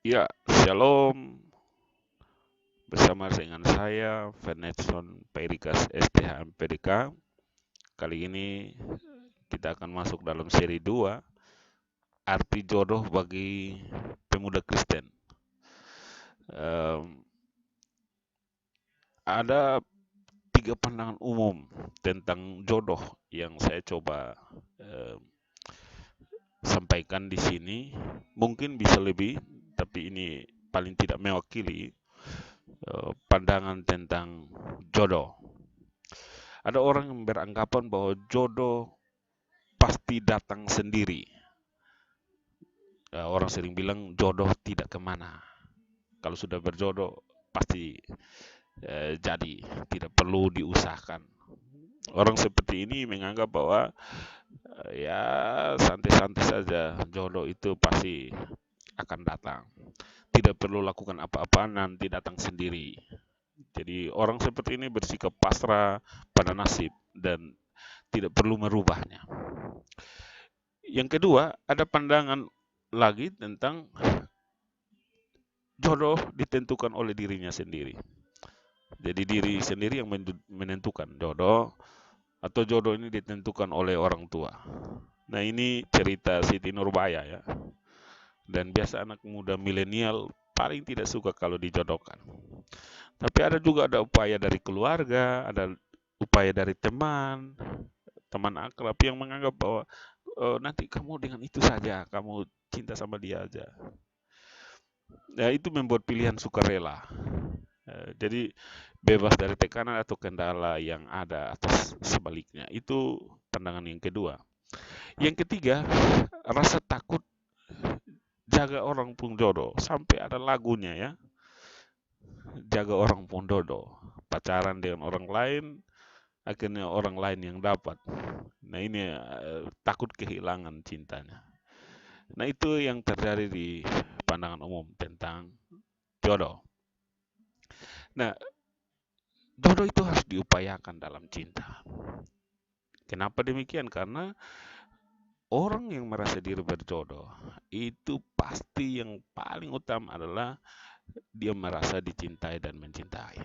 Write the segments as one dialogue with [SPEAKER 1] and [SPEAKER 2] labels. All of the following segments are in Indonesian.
[SPEAKER 1] Ya, Shalom. Bersama dengan saya, Venetson Perikas STH MPDK. Kali ini kita akan masuk dalam seri 2, arti jodoh bagi pemuda Kristen. Ada 3 pandangan umum tentang jodoh yang saya coba sampaikan di sini. Mungkin bisa lebih, tapi ini paling tidak mewakili pandangan tentang jodoh. Ada orang yang beranggapan bahwa jodoh pasti datang sendiri. Orang sering bilang jodoh tidak kemana. Kalau sudah berjodoh pasti jadi, tidak perlu diusahakan. Orang seperti ini menganggap bahwa ya santai-santai saja, jodoh itu pasti akan datang. Tidak perlu lakukan apa-apa, nanti datang sendiri. Jadi orang seperti ini bersikap pasrah pada nasib dan tidak perlu merubahnya. Yang kedua, ada pandangan lagi tentang jodoh ditentukan oleh dirinya sendiri. Jadi diri sendiri yang menentukan jodoh, atau jodoh ini ditentukan oleh orang tua. Nah, ini cerita Siti Nurbaya ya. Dan biasa anak muda milenial paling tidak suka kalau dijodohkan. Tapi ada upaya dari keluarga, ada upaya dari teman akrab yang menganggap bahwa nanti kamu dengan itu saja, kamu cinta sama dia aja. Ya, itu membuat pilihan sukarela. Jadi bebas dari tekanan atau kendala yang ada atas sebaliknya. Itu pandangan yang kedua. Yang ketiga, rasa takut jaga orang pun jodoh. Sampai ada lagunya ya. Jaga orang pun jodoh. Pacaran dengan orang lain, akhirnya orang lain yang dapat. Nah, ini takut kehilangan cintanya. Nah, itu yang terjadi di pandangan umum tentang jodoh. Nah, jodoh itu harus diupayakan dalam cinta. Kenapa demikian? Karena orang yang merasa diri berjodoh itu pasti yang paling utama adalah dia merasa dicintai dan mencintai.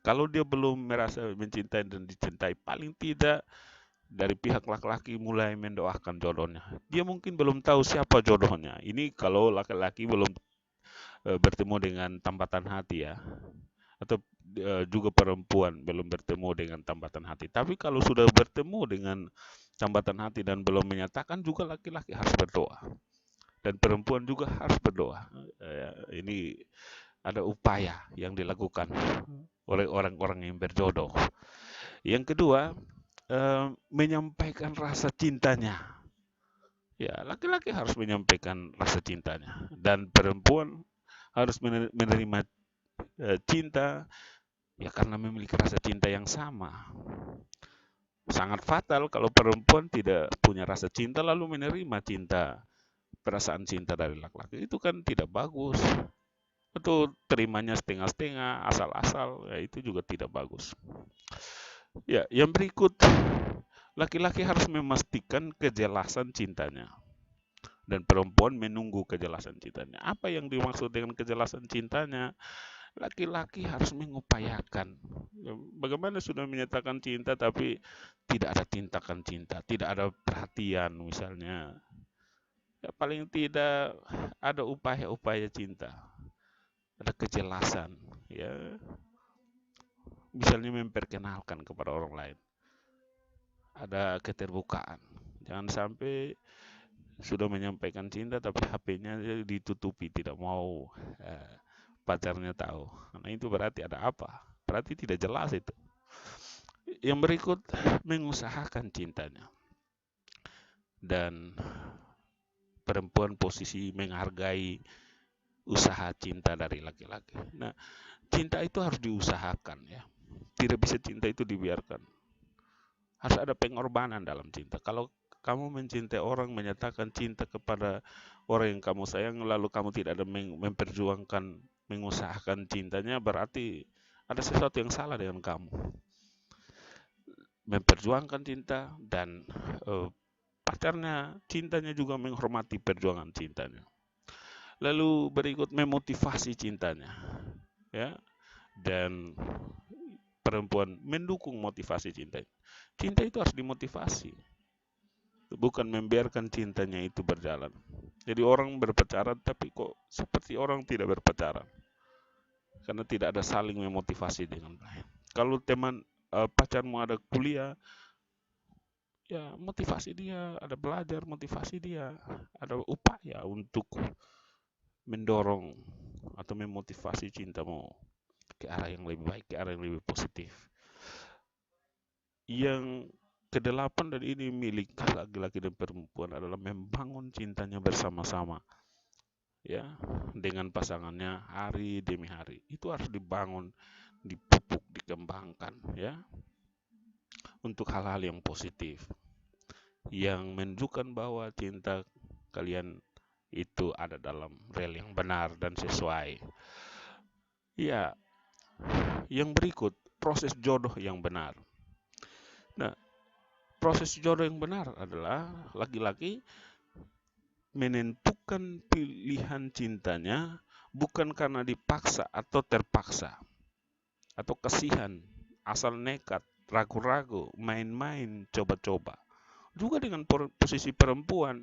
[SPEAKER 1] Kalau dia belum merasa mencintai dan dicintai, paling tidak dari pihak laki-laki mulai mendoakan jodohnya. Dia mungkin belum tahu siapa jodohnya. Ini kalau laki-laki belum bertemu dengan tambatan hati ya. Atau juga perempuan belum bertemu dengan tambatan hati. Tapi kalau sudah bertemu dengan tambatan hati dan belum menyatakan, juga laki-laki harus berdoa. Dan perempuan juga harus berdoa. Ini ada upaya yang dilakukan oleh orang-orang yang berjodoh. Yang kedua, menyampaikan rasa cintanya. Ya, laki-laki harus menyampaikan rasa cintanya. Dan perempuan harus menerima cinta ya karena memiliki rasa cinta yang sama. Sangat fatal kalau perempuan tidak punya rasa cinta lalu menerima perasaan cinta dari laki-laki. Itu kan tidak bagus. Atau terimanya setengah-setengah, asal-asal, ya itu juga tidak bagus. Ya, yang berikut, laki-laki harus memastikan kejelasan cintanya. Dan perempuan menunggu kejelasan cintanya. Apa yang dimaksud dengan kejelasan cintanya? Laki-laki harus mengupayakan. Bagaimana sudah menyatakan cinta tapi tidak ada tindakan cinta, tidak ada perhatian misalnya. Ya, paling tidak ada upaya-upaya cinta, ada kejelasan. Ya, misalnya memperkenalkan kepada orang lain, ada keterbukaan. Jangan sampai sudah menyampaikan cinta tapi HP-nya ditutupi, tidak mau pacarnya tahu. Nah, itu berarti ada apa? Berarti tidak jelas itu. Yang berikut, mengusahakan cintanya. Dan perempuan posisi menghargai usaha cinta dari laki-laki. Nah, cinta itu harus diusahakan ya. Tidak bisa cinta itu dibiarkan. Harus ada pengorbanan dalam cinta. Kalau kamu mencintai orang, menyatakan cinta kepada orang yang kamu sayang, lalu kamu tidak ada memperjuangkan, mengusahakan cintanya, berarti ada sesuatu yang salah dengan kamu. Memperjuangkan cinta dan pacarnya, cintanya juga menghormati perjuangan cintanya. Lalu berikut memotivasi cintanya, ya. Dan perempuan mendukung motivasi cinta. Cinta itu harus dimotivasi, bukan membiarkan cintanya itu berjalan. Jadi orang berpacaran tapi kok seperti orang tidak berpacaran, karena tidak ada saling memotivasi dengan baik. Kalau teman pacarmu ada kuliah, ya motivasi dia, ada belajar, motivasi dia, ada upaya untuk mendorong atau memotivasi cintamu ke arah yang lebih baik, ke arah yang lebih positif. Yang kedelapan, dan ini milik laki-laki dan perempuan, adalah membangun cintanya bersama-sama, ya, dengan pasangannya hari demi hari. Itu harus dibangun, dipupuk, dikembangkan, ya, untuk hal-hal yang positif, yang menunjukkan bahwa cinta kalian itu ada dalam rel yang benar dan sesuai. Ya, yang berikut, proses jodoh yang benar. Nah, proses jodoh yang benar adalah laki-laki menentukan pilihan cintanya bukan karena dipaksa atau terpaksa, atau kasihan, asal nekat, ragu-ragu, main-main, coba-coba. Juga dengan posisi perempuan.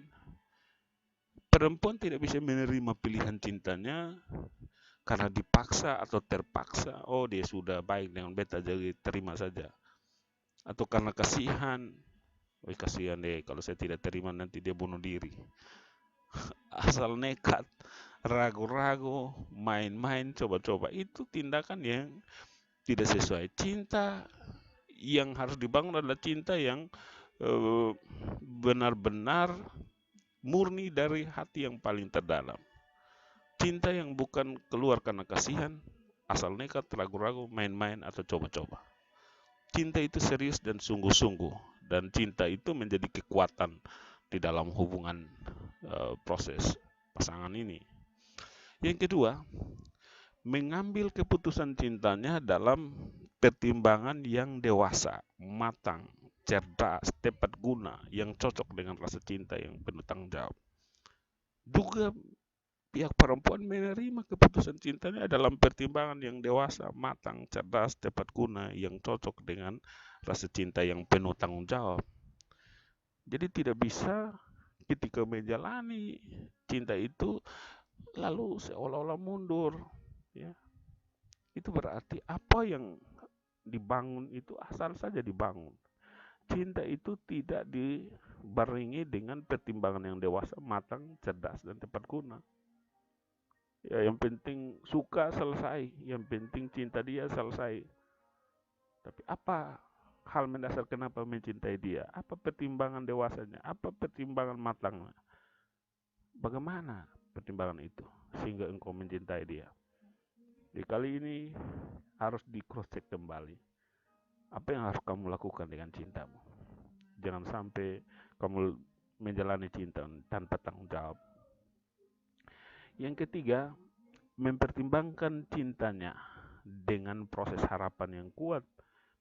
[SPEAKER 1] Perempuan tidak bisa menerima pilihan cintanya karena dipaksa atau terpaksa. Oh, dia sudah baik dengan beta, jadi terima saja. Atau karena kasihan. Oh, kasihan deh, kalau saya tidak terima nanti dia bunuh diri. Asal nekat, ragu-ragu, main-main, coba-coba. Itu tindakan yang tidak sesuai. Cinta yang harus dibangun adalah cinta yang benar-benar murni dari hati yang paling terdalam. Cinta yang bukan keluar karena kasihan, asal nekat, ragu-ragu, main-main, atau coba-coba. Cinta itu serius dan sungguh-sungguh, dan cinta itu menjadi kekuatan di dalam hubungan proses pasangan ini. Yang kedua, mengambil keputusan cintanya dalam pertimbangan yang dewasa, matang, cerdas, tepat guna, yang cocok dengan rasa cinta yang penuh tanggung jawab. Juga pihak perempuan menerima keputusan cintanya dalam pertimbangan yang dewasa, matang, cerdas, tepat guna, yang cocok dengan rasa cinta yang penuh tanggung jawab. Jadi tidak bisa ketika menjalani cinta itu lalu seolah-olah mundur, ya. Itu berarti apa yang dibangun itu asal saja dibangun. Cinta itu tidak dibarengi dengan pertimbangan yang dewasa, matang, cerdas, dan tepat guna. Ya, yang penting suka selesai, yang penting cinta dia selesai. Tapi apa hal mendasar kenapa mencintai dia? Apa pertimbangan dewasanya? Apa pertimbangan matangnya? Bagaimana pertimbangan itu sehingga engkau mencintai dia? Di kali ini harus di cross check kembali. Apa yang harus kamu lakukan dengan cintamu? Jangan sampai kamu menjalani cinta tanpa tanggung jawab. Yang ketiga, mempertimbangkan cintanya dengan proses harapan yang kuat,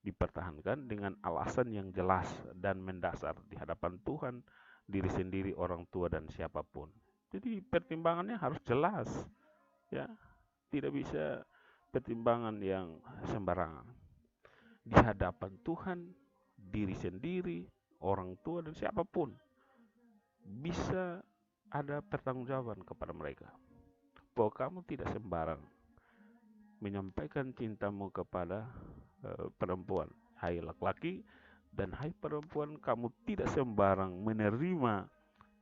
[SPEAKER 1] dipertahankan dengan alasan yang jelas dan mendasar di hadapan Tuhan, diri sendiri, orang tua, dan siapapun. Jadi pertimbangannya harus jelas, ya. Tidak bisa pertimbangan yang sembarangan. Di hadapan Tuhan, diri sendiri, orang tua, dan siapapun bisa ada pertanggungjawaban kepada mereka bahwa kamu tidak sembarang menyampaikan cintamu kepada perempuan. Hai laki-laki dan hai perempuan, kamu tidak sembarang menerima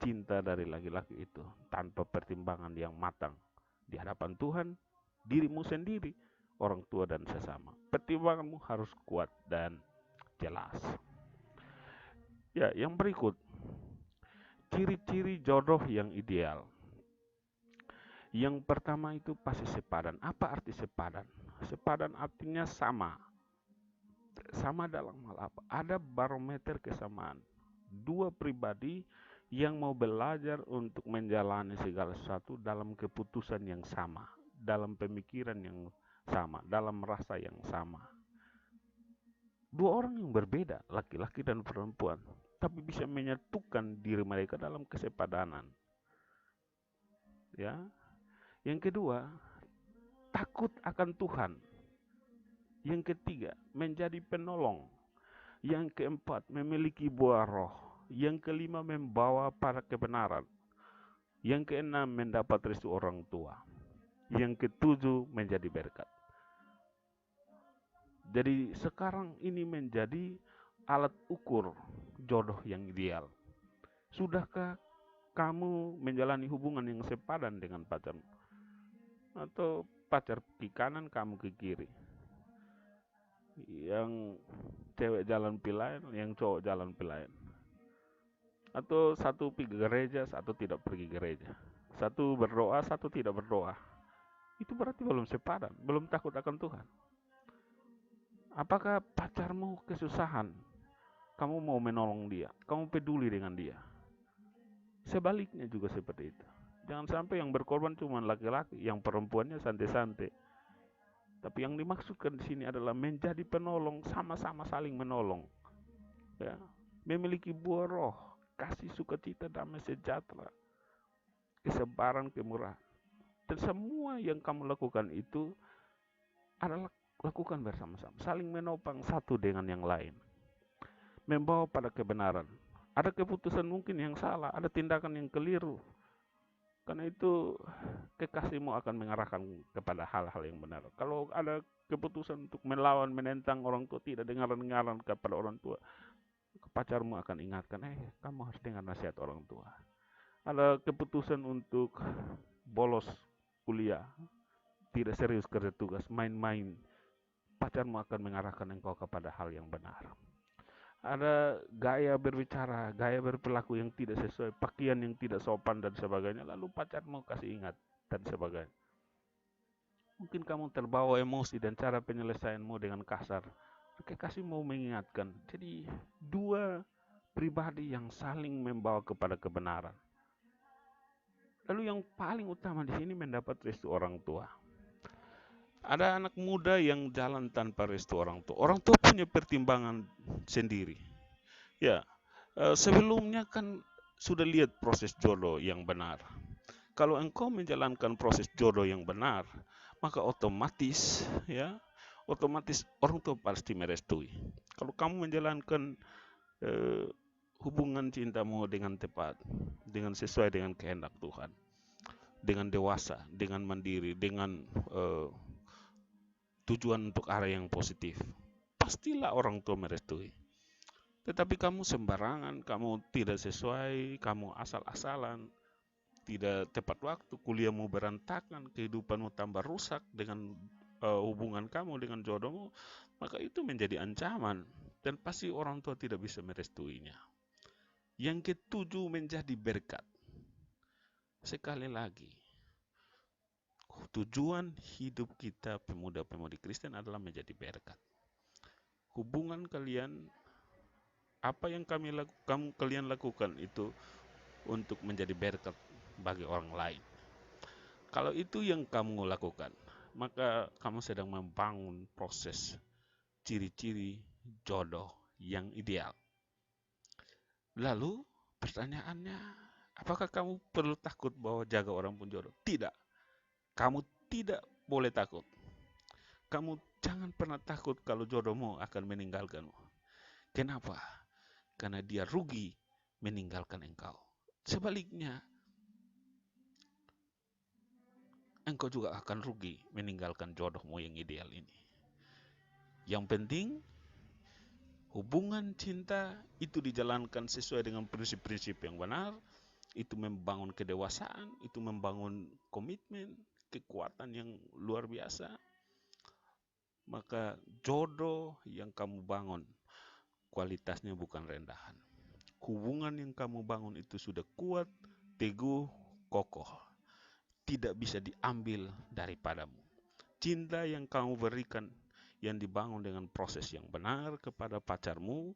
[SPEAKER 1] cinta dari laki-laki itu tanpa pertimbangan yang matang di hadapan Tuhan, dirimu sendiri, orang tua, dan sesama. Pertimbanganmu harus kuat dan jelas. Ya, yang berikut, ciri-ciri jodoh yang ideal. Yang pertama itu pasti sepadan. Apa arti sepadan? Sepadan artinya sama. Sama dalam hal apa? Ada barometer kesamaan. Dua pribadi yang mau belajar untuk menjalani segala sesuatu dalam keputusan yang sama, dalam pemikiran yang sama, dalam rasa yang sama. Dua orang yang berbeda, laki-laki dan perempuan, tapi bisa menyatukan diri mereka dalam kesepadanan. Ya, Yang kedua, takut akan Tuhan. Yang ketiga, menjadi penolong. Yang keempat, memiliki buah roh. Yang kelima, membawa pada kebenaran. Yang keenam, mendapat restu orang tua. Yang ketujuh, menjadi berkat. Jadi sekarang ini menjadi alat ukur jodoh yang ideal. Sudahkah kamu menjalani hubungan yang sepadan dengan pacarmu? Atau pacar ke kanan, kamu ke kiri? Yang cewek jalan pilihan, yang cowok jalan pilihan? Atau satu pergi gereja, satu tidak pergi gereja? Satu berdoa, satu tidak berdoa? Itu berarti belum sepadan, belum takut akan Tuhan. Apakah pacarmu kesusahan? Kamu mau menolong dia, kamu peduli dengan dia. Sebaliknya juga seperti itu. Jangan sampai yang berkorban cuma laki-laki, yang perempuannya santai-santai. Tapi yang dimaksudkan di sini adalah menjadi penolong, sama-sama saling menolong. Ya, memiliki buah roh, kasih, sukacita, damai sejahtera, kesabaran, kemurahan. Dan semua yang kamu lakukan itu adalah lakukan bersama-sama, saling menopang satu dengan yang lain, membawa pada kebenaran. Ada keputusan mungkin yang salah, ada tindakan yang keliru. Karena itu kekasihmu akan mengarahkan kepada hal-hal yang benar. Kalau ada keputusan untuk melawan, menentang orang tua, tidak dengar-dengaran kepada orang tua, pacarmu akan ingatkan, kamu harus dengar nasihat orang tua. Ada keputusan untuk bolos kuliah, tidak serius kerja tugas, main-main, pacarmu akan mengarahkan engkau kepada hal yang benar. Ada gaya berbicara, gaya berperilaku yang tidak sesuai, pakaian yang tidak sopan dan sebagainya, lalu pacarmu kasih ingat dan sebagainya. Mungkin kamu terbawa emosi dan cara penyelesaianmu dengan kasar. Kekasih mau mengingatkan. Jadi dua pribadi yang saling membawa kepada kebenaran. Lalu yang paling utama di sini mendapat restu orang tua. Ada anak muda yang jalan tanpa restu orang tua. Orang tua punya pertimbangan sendiri. Ya, sebelumnya kan sudah lihat proses jodoh yang benar. Kalau engkau menjalankan proses jodoh yang benar, maka otomatis orang tua pasti merestui. Kalau kamu menjalankan hubungan cintamu dengan tepat, dengan sesuai dengan kehendak Tuhan, dengan dewasa, dengan mandiri, dengan tujuan untuk arah yang positif, pastilah orang tua merestui. Tetapi kamu sembarangan, kamu tidak sesuai, kamu asal-asalan, tidak tepat waktu, kuliahmu berantakan, kehidupanmu tambah rusak dengan hubungan kamu dengan jodohmu, maka itu menjadi ancaman dan pasti orang tua tidak bisa merestuinya. Yang ketujuh, menjadi berkat. Sekali lagi, tujuan hidup kita pemuda-pemudi Kristen adalah menjadi berkat. Hubungan kalian, apa yang kalian lakukan itu untuk menjadi berkat bagi orang lain. Kalau itu yang kamu lakukan, maka kamu sedang membangun proses ciri-ciri jodoh yang ideal. Lalu pertanyaannya, apakah kamu perlu takut bahwa jaga orang pun jodoh? Tidak. Kamu tidak boleh takut. Kamu jangan pernah takut kalau jodohmu akan meninggalkanmu. Kenapa? Karena dia rugi meninggalkan engkau. Sebaliknya, engkau juga akan rugi meninggalkan jodohmu yang ideal ini. Yang penting, hubungan cinta itu dijalankan sesuai dengan prinsip-prinsip yang benar. Itu membangun kedewasaan, itu membangun komitmen, kekuatan yang luar biasa. Maka jodoh yang kamu bangun, kualitasnya bukan rendahan. Hubungan yang kamu bangun itu sudah kuat, teguh, kokoh. Tidak bisa diambil daripadamu. Cinta yang kamu berikan, yang dibangun dengan proses yang benar kepada pacarmu,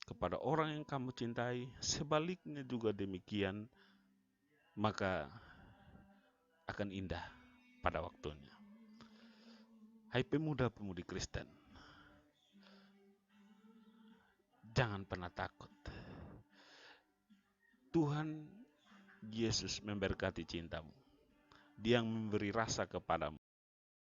[SPEAKER 1] kepada orang yang kamu cintai, sebaliknya juga demikian, maka akan indah pada waktunya. Hai pemuda-pemudi Kristen, jangan pernah takut. Tuhan Yesus memberkati cintamu. Dia yang memberi rasa kepadamu.